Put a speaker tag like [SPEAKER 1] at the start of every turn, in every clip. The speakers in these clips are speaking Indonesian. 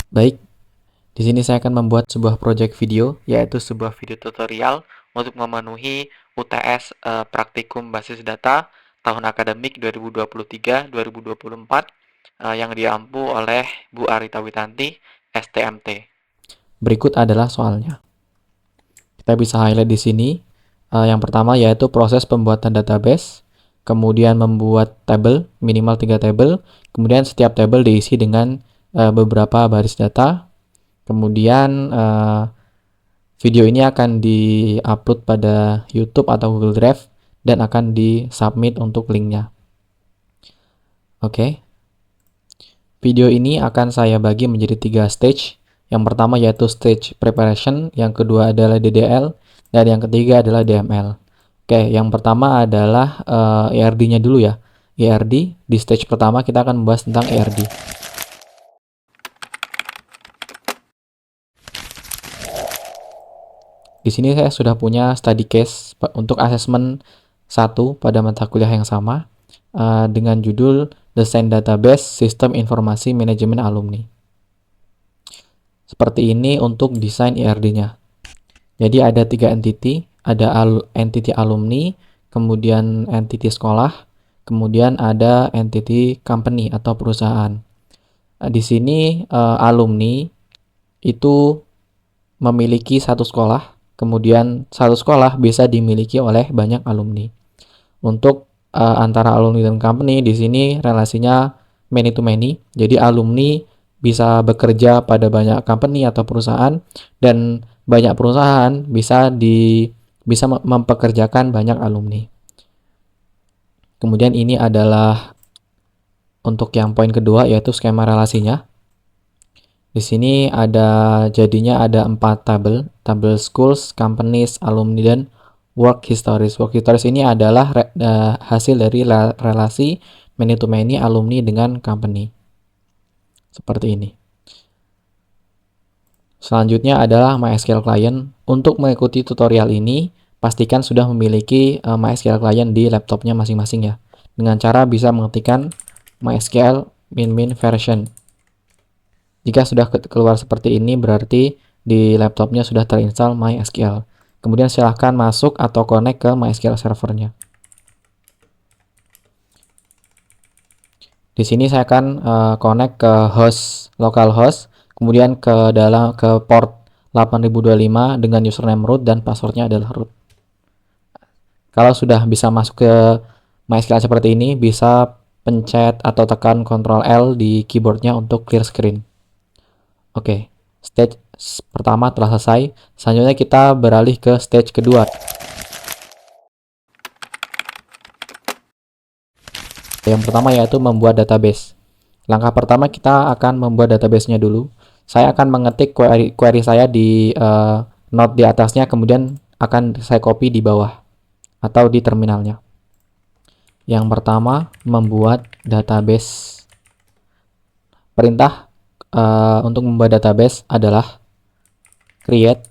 [SPEAKER 1] Baik, di sini saya akan membuat sebuah project video, yaitu sebuah video tutorial untuk memenuhi UTS Praktikum Basis Data tahun akademik 2023-2024 yang diampu oleh Bu Arita Witanti, STMT. Berikut adalah soalnya. Kita bisa highlight di sini. Yang pertama yaitu proses pembuatan database, kemudian membuat tabel, minimal 3 tabel, kemudian setiap tabel diisi dengan beberapa baris data. Kemudian video ini akan di-upload pada YouTube atau Google Drive dan akan di-submit untuk linknya. Oke. Video ini akan saya bagi menjadi 3 stage. Yang pertama yaitu stage preparation, yang kedua adalah DDL, dan yang ketiga adalah DML. Oke, yang pertama adalah ERD-nya dulu ya. ERD, di stage pertama kita akan membahas tentang ERD. Di sini saya sudah punya study case untuk assessment 1 pada mata kuliah yang sama dengan judul Desain Database Sistem Informasi Manajemen Alumni. Seperti ini untuk desain ERD-nya. Jadi ada 3 entity, ada entity alumni, kemudian entity sekolah, kemudian ada entity company atau perusahaan. Di sini alumni itu memiliki satu sekolah, kemudian satu sekolah bisa dimiliki oleh banyak alumni. Untuk antara alumni dan company di sini relasinya many to many. Jadi alumni bisa bekerja pada banyak company atau perusahaan, dan banyak perusahaan bisa mempekerjakan banyak alumni. Kemudian ini adalah untuk yang poin kedua yaitu skema relasinya. Di sini jadinya ada 4 tabel schools, companies, alumni, dan work histories. Work histories ini adalah hasil dari relasi many to many alumni dengan company. Seperti ini. Selanjutnya adalah MySQL Client. Untuk mengikuti tutorial ini, pastikan sudah memiliki MySQL Client di laptopnya masing-masing ya. Dengan cara bisa mengetikkan MySQL min version. Jika sudah keluar seperti ini, berarti di laptopnya sudah terinstall MySQL. Kemudian silahkan masuk atau connect ke MySQL servernya. Di sini saya akan connect ke localhost, kemudian ke port 8025 dengan username root dan passwordnya adalah root. Kalau sudah bisa masuk ke MySQL seperti ini, bisa pencet atau tekan Ctrl L di keyboardnya untuk clear screen. Oke, stage pertama telah selesai. Selanjutnya kita beralih ke stage kedua. Yang pertama yaitu membuat database. Langkah pertama kita akan membuat database-nya dulu. Saya akan mengetik query saya di node di atasnya, kemudian akan saya copy di bawah atau di terminalnya. Yang pertama, membuat database. Perintah untuk membuat database adalah create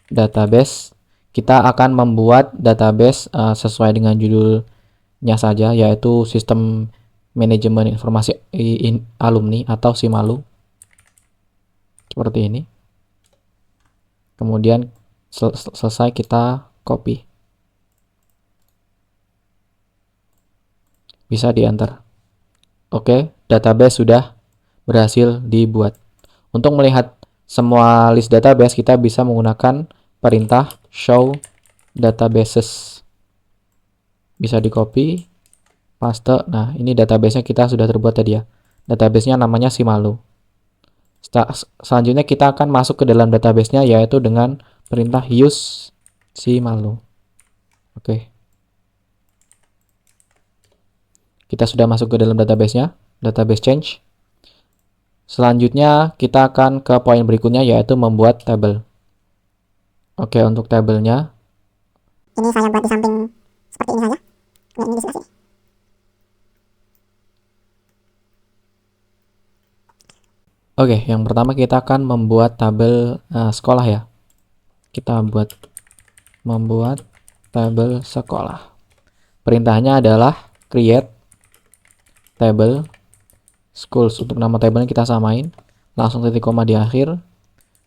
[SPEAKER 1] database. Kita akan membuat database sesuai dengan judulnya saja, yaitu Sistem Manajemen Informasi Alumni atau SIMALU. Seperti ini. Kemudian selesai kita copy. Bisa di enter. Oke, database sudah berhasil dibuat. Untuk melihat semua list database, kita bisa menggunakan perintah show databases. Bisa di copy, paste. Nah, ini database-nya kita sudah terbuat tadi ya. Database-nya namanya SIMALU. Selanjutnya kita akan masuk ke dalam database-nya, yaitu dengan perintah use SIMALU. Oke. Kita sudah masuk ke dalam database-nya, database change. Selanjutnya kita akan ke poin berikutnya, yaitu membuat tabel. Oke, untuk tabelnya
[SPEAKER 2] ini saya buat di samping seperti ini saja. Nah, ini di sebelah sini.
[SPEAKER 1] Oke, yang pertama kita akan membuat tabel sekolah ya. Kita membuat tabel sekolah. Perintahnya adalah create table schools. Untuk nama tabelnya kita samain. langsung titik koma di akhir.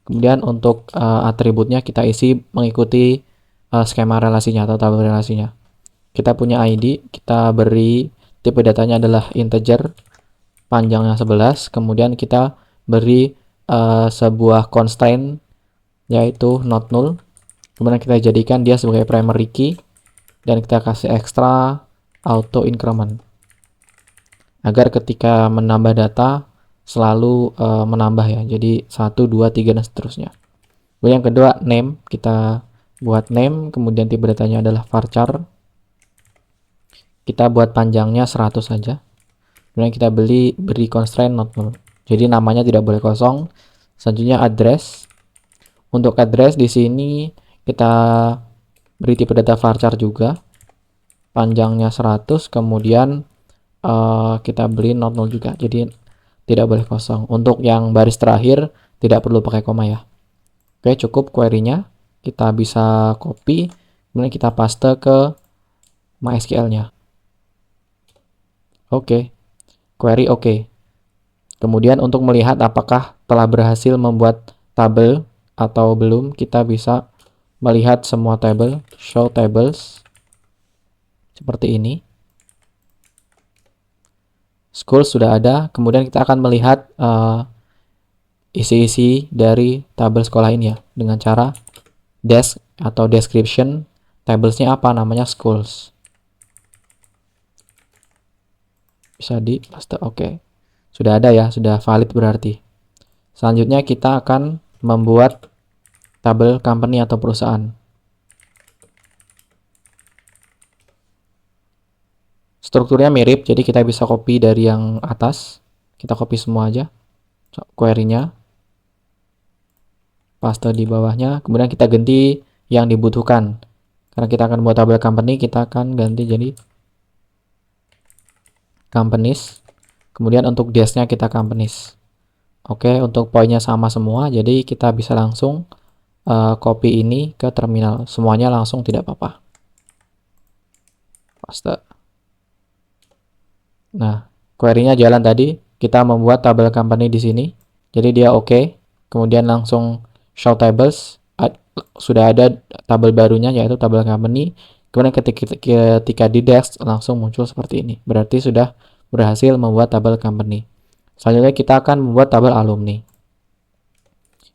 [SPEAKER 1] Kemudian untuk atributnya kita isi mengikuti skema relasinya atau tabel relasinya. Kita punya ID, kita beri tipe datanya adalah integer, panjangnya 11, kemudian kita beri sebuah constraint yaitu not null. Kemudian kita jadikan dia sebagai primary key dan kita kasih ekstra auto increment agar ketika menambah data selalu menambah ya. Jadi 1, 2, 3 dan seterusnya. Kemudian yang kedua name, kita buat name, kemudian tipe datanya adalah varchar. Kita buat panjangnya 100 saja. Kemudian kita beri constraint not null. Jadi namanya tidak boleh kosong. Selanjutnya address. Untuk address di sini kita beri tipe data varchar juga. Panjangnya 100, kemudian kita beri not null juga. Jadi tidak boleh kosong. Untuk yang baris terakhir tidak perlu pakai koma ya. Oke, cukup query-nya. Kita bisa copy, kemudian kita paste ke MySQL-nya. Oke, query oke. Kemudian untuk melihat apakah telah berhasil membuat tabel atau belum, kita bisa melihat semua tabel, show tables, seperti ini. School sudah ada, kemudian kita akan melihat isi-isi dari tabel sekolah ini ya, dengan cara desk atau description, tablesnya apa, namanya schools. Bisa di paste, oke. Sudah ada ya, sudah valid berarti. Selanjutnya kita akan membuat tabel company atau perusahaan. Strukturnya mirip, jadi kita bisa copy dari yang atas. Kita copy semua aja. Query-nya. Paste di bawahnya. Kemudian kita ganti yang dibutuhkan. Karena kita akan buat tabel company, kita akan ganti jadi companies. Kemudian untuk desk-nya kita companies. Oke, untuk poinnya sama semua, jadi kita bisa langsung copy ini ke terminal. Semuanya langsung, tidak apa-apa. Paste. Nah, query-nya jalan tadi. Kita membuat tabel company di sini. Jadi dia oke. Kemudian langsung show tables. Sudah ada tabel barunya yaitu tabel company. Kemudian ketika di desk langsung muncul seperti ini. Berarti sudah berhasil membuat tabel company. Selanjutnya kita akan membuat tabel alumni.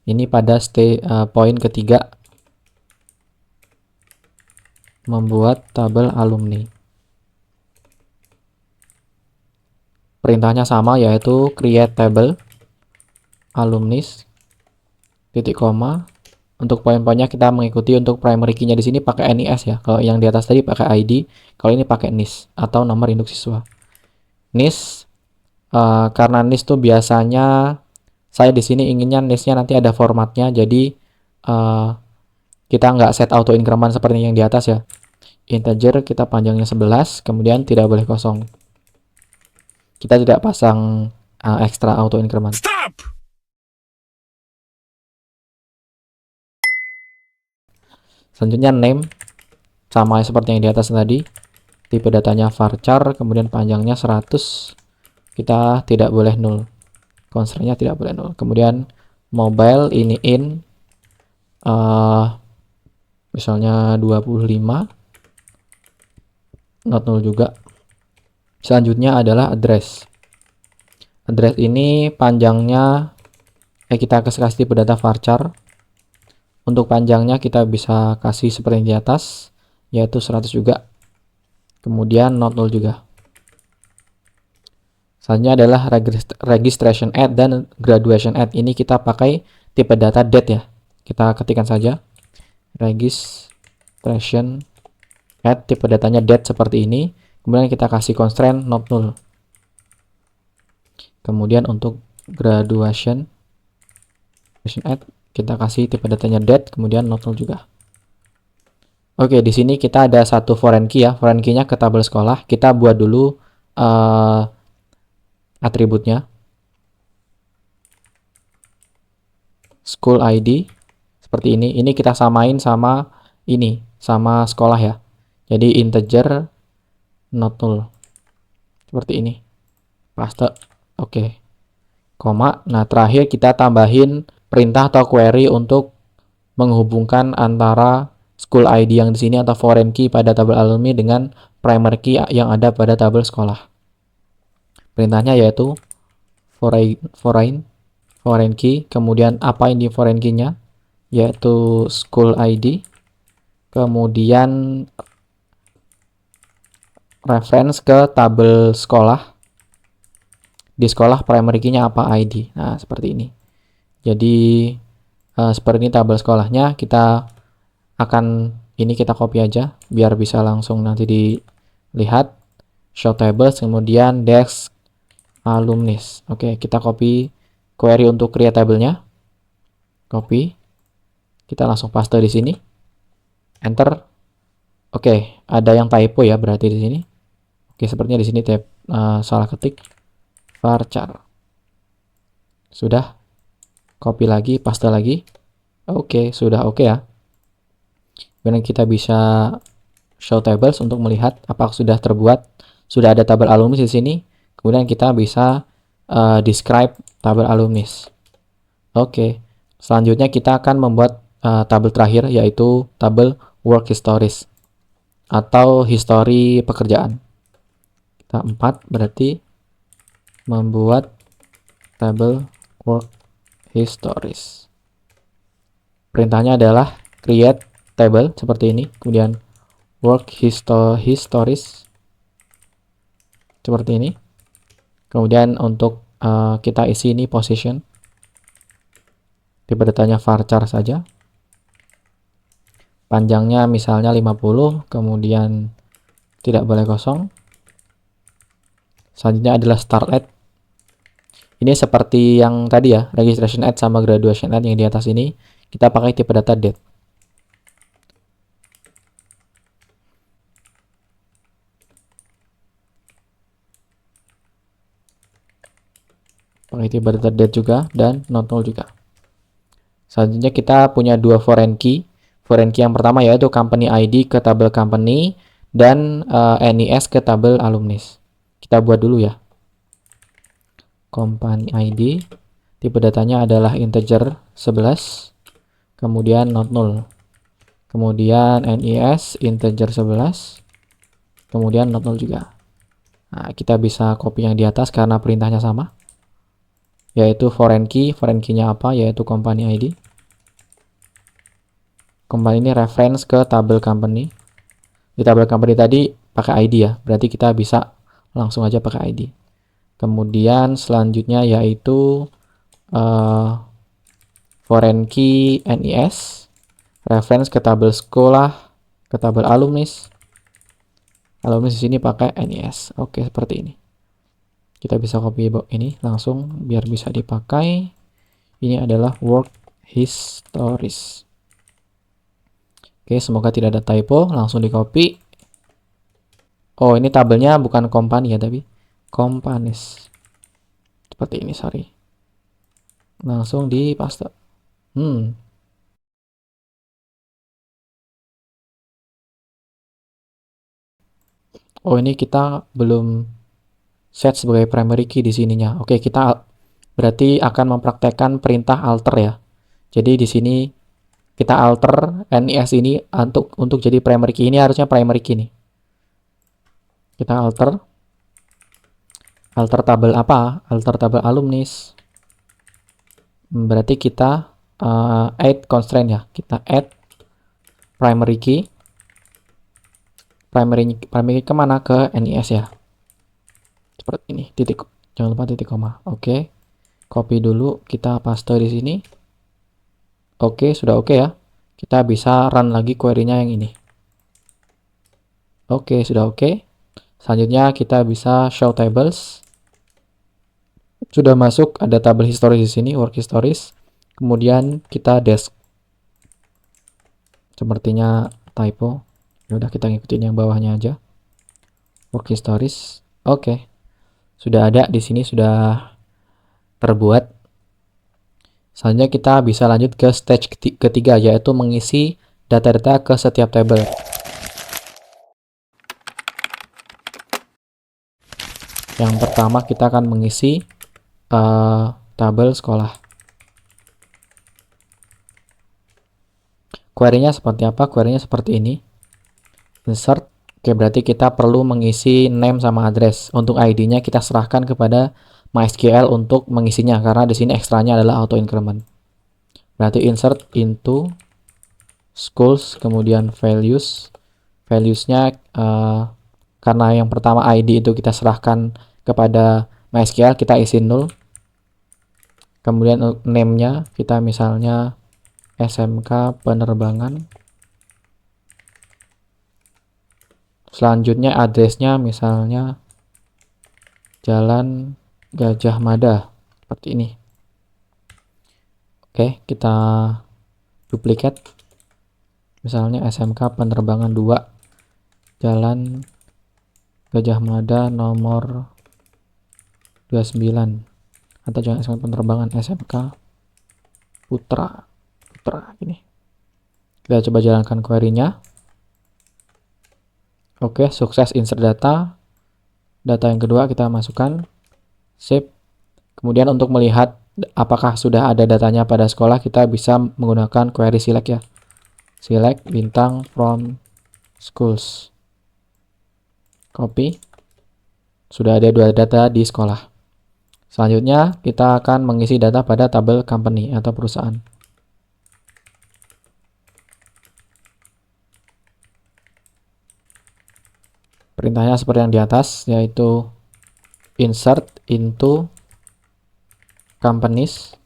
[SPEAKER 1] Ini pada poin ketiga, membuat tabel alumni. Perintahnya sama, yaitu create table alumnis titik koma. Untuk poin-poinnya kita mengikuti. Untuk primary key-nya di sini pakai NIS ya. Kalau yang di atas tadi pakai ID, kalau ini pakai NIS atau nomor induk siswa. NIS karena NIS tuh biasanya saya di sini inginnya NIS-nya nanti ada formatnya, jadi kita nggak set auto increment seperti yang di atas ya. Integer kita panjangnya 11, kemudian tidak boleh kosong. Kita tidak pasang ekstra auto increment.
[SPEAKER 3] Stop!
[SPEAKER 1] Selanjutnya name sama seperti yang di atas tadi. Tipe datanya varchar, kemudian panjangnya 100. Kita tidak boleh null. Constraint-nya tidak boleh null. Kemudian mobile ini in misalnya 25. Not null juga. Selanjutnya adalah address. Address ini panjangnya kita kasih tipe data varchar. Untuk panjangnya kita bisa kasih seperti yang di atas, yaitu 100 juga. Kemudian not null juga. Selanjutnya adalah registration at dan graduation at. Ini kita pakai tipe data date ya. Kita ketikkan saja registration at, tipe datanya date seperti ini. Kemudian kita kasih constraint not null. Kemudian untuk graduation at kita kasih tipe datanya date, kemudian not null juga. Oke, di sini kita ada satu foreign key ya. Foreign key-nya ke tabel sekolah. Kita buat dulu atributnya. School ID seperti ini. Ini kita samain sama ini, sama sekolah ya. Jadi integer not null. Seperti ini. Paste. Oke. koma. Nah, terakhir kita tambahin perintah atau query untuk menghubungkan antara school ID yang di sini atau foreign key pada tabel alumni dengan primary key yang ada pada tabel sekolah. Perintahnya yaitu foreign key, kemudian apa ini foreign key-nya, yaitu school ID, kemudian reference ke tabel sekolah. Di sekolah primary key-nya apa ID. Nah, seperti ini. Jadi seperti ini tabel sekolahnya. Kita akan ini kita copy aja biar bisa langsung nanti dilihat. Show tables, kemudian desk alumnis. Oke, kita copy query untuk create tabelnya. Copy. Kita langsung paste di sini. Enter. Oke, ada yang typo ya berarti di sini. Oke, sepertinya di sini salah ketik varchar. Sudah. Copy lagi, paste lagi. Oke, sudah oke ya. Kemudian kita bisa show tables untuk melihat apakah sudah terbuat. Sudah ada tabel alumni di sini. Kemudian kita bisa describe tabel alumnis. Oke. Selanjutnya kita akan membuat tabel terakhir yaitu tabel work histories atau history pekerjaan. Kita 4 berarti membuat tabel work histories. Perintahnya adalah create table seperti ini, kemudian work histories seperti ini. Kemudian untuk kita isi ini position, tipe datanya varchar saja. Panjangnya misalnya 50, kemudian tidak boleh kosong. Selanjutnya adalah start at. Ini seperti yang tadi ya, registration at sama graduation at yang di atas ini, kita pakai tipe data date. Pakai tipe data date juga dan not null juga. Selanjutnya kita punya dua foreign key. Foreign key yang pertama yaitu company ID ke tabel company dan NIS ke tabel alumnis. Kita buat dulu ya. Company ID, tipe datanya adalah integer 11, kemudian not null. Kemudian NIS integer 11, kemudian not null juga. Nah, kita bisa copy yang di atas karena perintahnya sama. Yaitu foreign key-nya apa? Yaitu company ID. Company ini reference ke tabel company. Di tabel company tadi pakai ID ya, berarti kita bisa langsung aja pakai ID. Kemudian selanjutnya yaitu foreign key NIS, reference ke tabel sekolah, ke tabel alumnis. Alumnis di sini pakai NIS. Oke, seperti ini. Kita bisa copy ini langsung biar bisa dipakai. Ini adalah work histories. Oke, semoga tidak ada typo. Langsung di copy. Oh, ini tabelnya bukan company ya, tapi companies. Seperti ini, sorry. Langsung di paste. Oh, ini kita belum set sebagai primary key di sininya. Oke, kita berarti akan mempraktekkan perintah alter ya. Jadi di sini kita alter NIS ini untuk jadi primary key. Ini harusnya primary key nih. Kita alter tabel apa? Alter tabel alumnis. Berarti kita add constraint ya. Kita add primary key. Primary key kemana? Ke NIS ya. Seperti ini, titik, jangan lupa titik koma. Oke, copy dulu, kita paste di sini. Oke, sudah oke ya. Kita bisa run lagi query-nya yang ini. Oke, sudah oke. Selanjutnya kita bisa show tables. Sudah masuk, ada tabel historis di sini, work histories. Kemudian kita desk. Sepertinya typo. Ya udah, kita ngikutin yang bawahnya aja. Work histories. Oke. Sudah ada di sini, sudah terbuat. Selanjutnya kita bisa lanjut ke stage ketiga, yaitu mengisi data-data ke setiap tabel. Yang pertama kita akan mengisi tabel sekolah. Query-nya seperti apa? Query-nya seperti ini. Insert. Oke, berarti kita perlu mengisi name sama address. Untuk ID-nya kita serahkan kepada MySQL untuk mengisinya karena di sini ekstranya adalah auto increment. Berarti insert into schools, kemudian values. Values-nya karena yang pertama ID itu kita serahkan kepada MySQL, kita isi 0. Kemudian name-nya kita misalnya SMK penerbangan. Selanjutnya address-nya misalnya Jalan Gajah Mada, seperti ini. Oke, kita duplikat. Misalnya SMK penerbangan 2, Jalan Gajah Mada nomor 29. Atau jangan SMK penerbangan, SMK Putra ini. Kita coba jalankan query-nya. Oke, sukses insert data. Data yang kedua kita masukkan, save. Kemudian untuk melihat apakah sudah ada datanya pada sekolah, kita bisa menggunakan query select ya. Select bintang from schools. Copy. Sudah ada 2 data di sekolah. Selanjutnya kita akan mengisi data pada tabel company atau perusahaan. Perintahnya seperti yang di atas, yaitu insert into companies.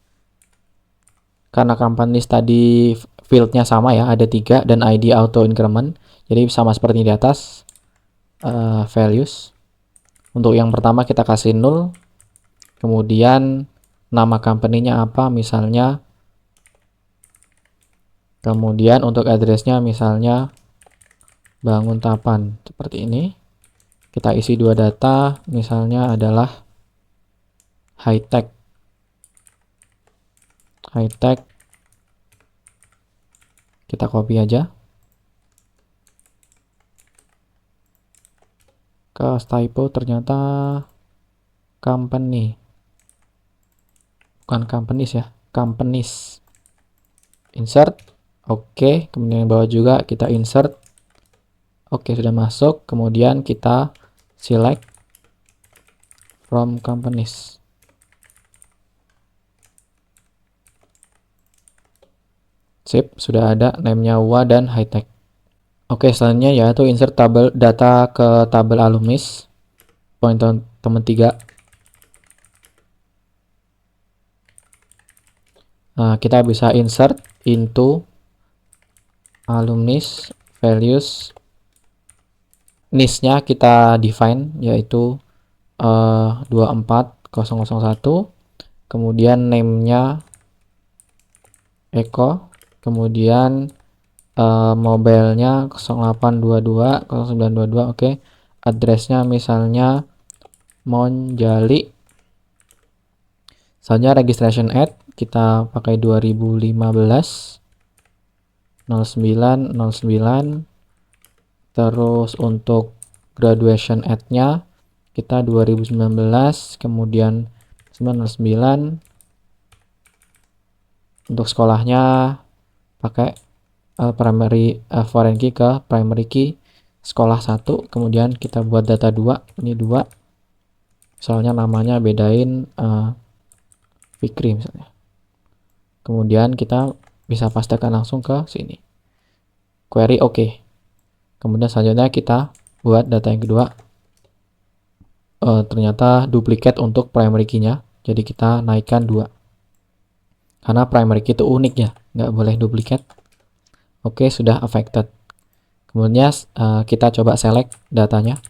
[SPEAKER 1] Karena companies tadi fieldnya sama ya, ada 3 dan ID auto increment, jadi sama seperti di atas. Values. Untuk yang pertama kita kasih 0. Kemudian nama company-nya apa misalnya. Kemudian untuk address-nya misalnya Banguntapan, seperti ini. Kita isi 2 data, misalnya adalah high-tech. Kita copy aja. Ke typo ternyata company. Bukan companies ya, companies. Insert. Oke, kemudian bawah juga kita insert. Oke, sudah masuk. Kemudian kita select from companies. Sip, sudah ada name-nya WA dan high-tech. Oke, selanjutnya yaitu insert tabel data ke tabel alumnis. Poin teman 3. Nah, kita bisa insert into alumnis values. NIS-nya kita define yaitu 24001. Kemudian name-nya Eko. Kemudian mobile-nya 0822 0922. Oke. Address-nya misalnya Monjali. Selanjutnya registration at kita pakai 2015 0909. Terus untuk graduation at-nya kita 2019, kemudian 99. Untuk sekolahnya pakai primary foreign key ke primary key sekolah 1, kemudian kita buat data 2, ini 2. Misalnya namanya bedain Fikri misalnya. Kemudian kita bisa pastekan langsung ke sini. Query oke. Kemudian selanjutnya kita buat data yang kedua. Ternyata duplikat untuk primary key-nya. Jadi kita naikkan 2. Karena primary key itu unik ya, nggak boleh duplikat. Oke, sudah affected. Kemudian kita coba select datanya.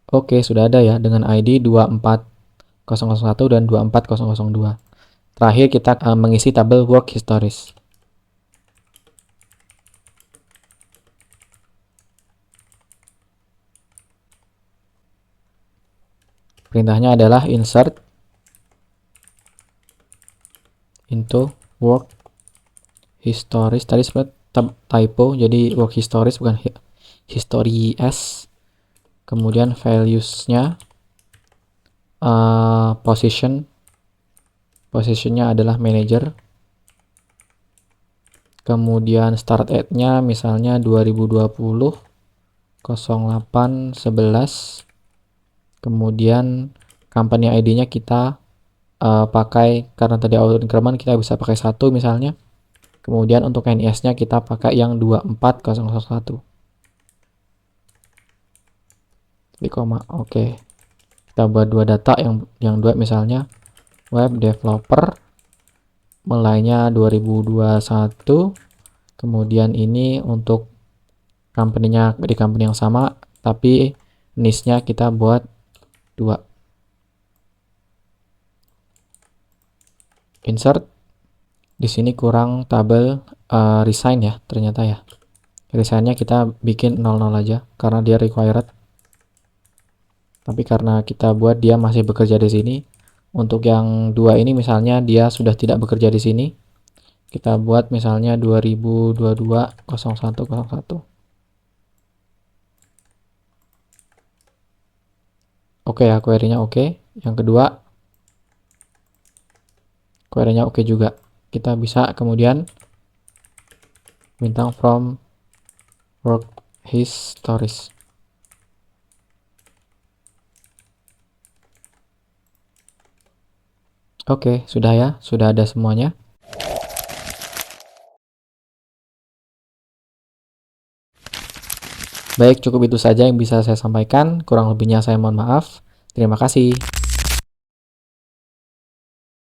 [SPEAKER 1] Oke, sudah ada ya dengan ID 24001 dan 24002. Terakhir kita mengisi tabel work histories. Perintahnya adalah insert into work histories. Tadi sempat typo, jadi work histories bukan history S, kemudian values-nya, positionnya adalah manager, kemudian start date-nya misalnya 2020 08 11, kemudian company ID-nya kita pakai, karena tadi auto increment kita bisa pakai 1 misalnya, kemudian untuk NIS-nya kita pakai yang 24001 di koma. Oke, kita buat dua data, yang dua misalnya web developer, mulainya 2021, kemudian ini untuk company-nya di company yang sama, tapi niche-nya kita buat 2. Insert. Di sini kurang tabel resign ya, ternyata ya. Resign-nya kita bikin 00 aja karena dia required. Tapi karena kita buat dia masih bekerja di sini. Untuk yang 2 ini misalnya dia sudah tidak bekerja di sini. Kita buat misalnya 2022 0101. Oke ya, query-nya oke. Yang kedua, query-nya oke juga. Kita bisa kemudian bintang from work histories. Oke, sudah ya, sudah ada semuanya. Baik, cukup itu saja yang bisa saya sampaikan. Kurang lebihnya saya mohon maaf. Terima kasih.